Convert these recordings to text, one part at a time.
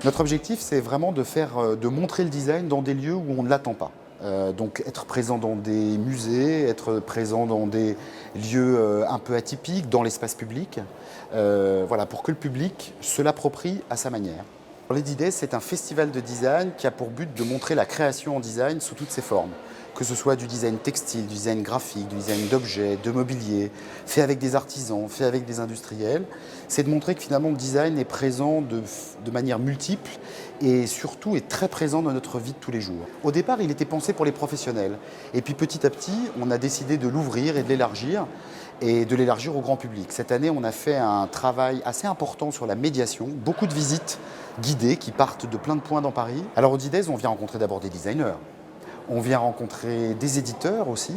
Notre objectif, c'est vraiment de montrer le design dans des lieux où on ne l'attend pas. Donc être présent dans des musées, être présent dans des lieux un peu atypiques, dans l'espace public, voilà, pour que le public se l'approprie à sa manière. Lady Days, c'est un festival de design qui a pour but de montrer la création en design sous toutes ses formes. Que ce soit du design textile, du design graphique, du design d'objets, de mobilier, fait avec des artisans, fait avec des industriels. C'est de montrer que finalement le design est présent de manière multiple et surtout est très présent dans notre vie de tous les jours. Au départ, il était pensé pour les professionnels. Et puis petit à petit, on a décidé de l'ouvrir et de l'élargir au grand public. Cette année, on a fait un travail assez important sur la médiation, beaucoup de visites guidées qui partent de plein de points dans Paris. Alors au Dides, on vient rencontrer d'abord des designers, on vient rencontrer des éditeurs aussi,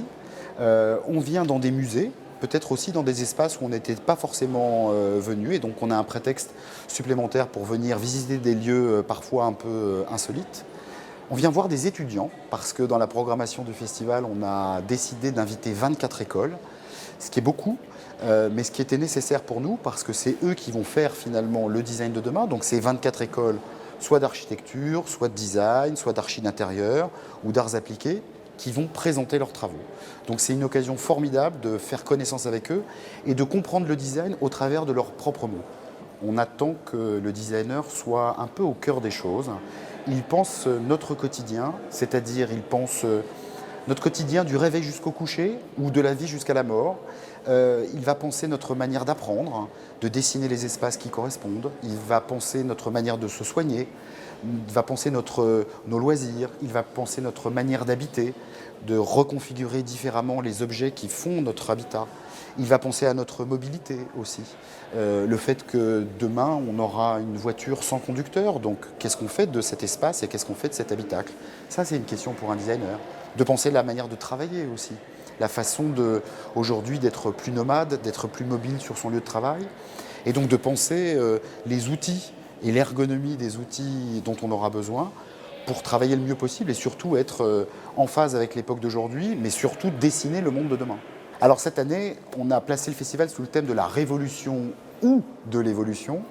on vient dans des musées, peut-être aussi dans des espaces où on n'était pas forcément venu, et donc on a un prétexte supplémentaire pour venir visiter des lieux parfois un peu insolites. On vient voir des étudiants, parce que dans la programmation du festival, on a décidé d'inviter 24 écoles, ce qui est beaucoup, mais ce qui était nécessaire pour nous, parce que c'est eux qui vont faire finalement le design de demain. Donc c'est 24 écoles, soit d'architecture, soit de design, soit d'archi d'intérieur ou d'arts appliqués, qui vont présenter leurs travaux. Donc c'est une occasion formidable de faire connaissance avec eux et de comprendre le design au travers de leurs propres mots. On attend que le designer soit un peu au cœur des choses. Il pense notre quotidien, c'est-à-dire il pense notre quotidien du réveil jusqu'au coucher ou de la vie jusqu'à la mort. Il va penser notre manière d'apprendre, de dessiner les espaces qui correspondent. Il va penser notre manière de se soigner. Il va penser nos loisirs. Il va penser notre manière d'habiter, de reconfigurer différemment les objets qui font notre habitat. Il va penser à notre mobilité aussi. Le fait que demain, on aura une voiture sans conducteur. Donc, qu'est-ce qu'on fait de cet espace et qu'est-ce qu'on fait de cet habitacle? Ça, c'est une question pour un designer. De penser la manière de travailler aussi. La façon aujourd'hui d'être plus nomade, d'être plus mobile sur son lieu de travail. Et donc de penser les outils et l'ergonomie des outils dont on aura besoin pour travailler le mieux possible et surtout être en phase avec l'époque d'aujourd'hui, mais surtout dessiner le monde de demain. Alors cette année, on a placé le festival sous le thème de la révolution ou de l'évolution.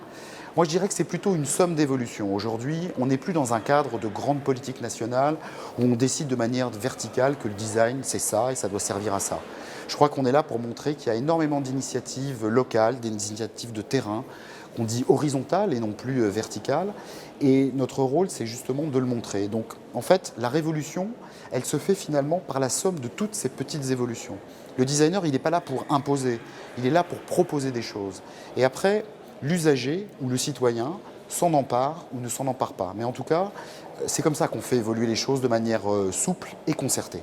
Moi, je dirais que c'est plutôt une somme d'évolutions. Aujourd'hui, on n'est plus dans un cadre de grande politique nationale où on décide de manière verticale que le design, c'est ça et ça doit servir à ça. Je crois qu'on est là pour montrer qu'il y a énormément d'initiatives locales, des initiatives de terrain, qu'on dit horizontales et non plus verticales. Et notre rôle, c'est justement de le montrer. Donc, en fait, la révolution, elle se fait finalement par la somme de toutes ces petites évolutions. Le designer, il n'est pas là pour imposer, il est là pour proposer des choses. Et après, l'usager ou le citoyen s'en empare ou ne s'en empare pas. Mais en tout cas, c'est comme ça qu'on fait évoluer les choses de manière souple et concertée.